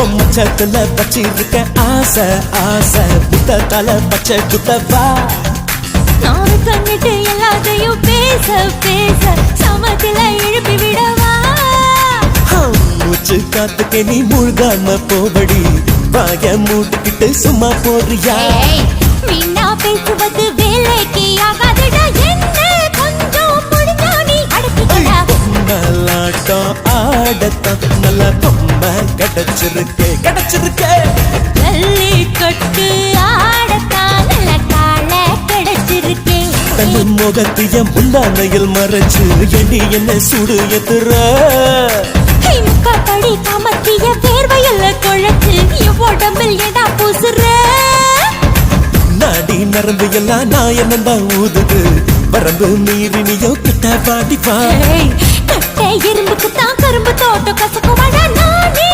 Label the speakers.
Speaker 1: பொம்மச்சத்துல வச்சிருக்க ஆசை ஆசை புத்தத்தால பச்சை குத்தவா
Speaker 2: நான் கண்ணிட்டு எல்லாத்தையும் பேச பேச சமத்துல எழுப்பி விடவா
Speaker 1: மூச்சு காத்துக்கு நீ மூழ்காம போபடி வாய மூட்டுக்கிட்டு சும்மா போறியா
Speaker 2: வீணா பேசுவது வேலைக்கு ஆகாதுடா என்ன கொஞ்சம் முடிஞ்சா நீ அடக்கிக்கடா
Speaker 1: பொம்மலாட்டம் ஆடத்தான் நல்ல பொம்மை கிடைச்சிருக்கே
Speaker 2: தள்ளி கட்டு ஆடத்தான் நல்ல கால கிடைச்சிருக்கே
Speaker 1: தன் முகத்திய முந்தானையில் மறைச்சு எண்ணி என்ன சுடு எத்துற
Speaker 2: முக்காப்படி காமத்திய வேர்வையில குழைச்சு என் உடம்பில் ஏதா பூசுற
Speaker 1: நாடி நரம்பு எல்லாம் நான் என்னதான் ஊதுது வரம்பு மீறி நீயோ கிட்ட பாடிப்பா
Speaker 2: கட்டை இரும்புக்கு தான் கரும்பு தோட்டம் கசக்குவாடா நானே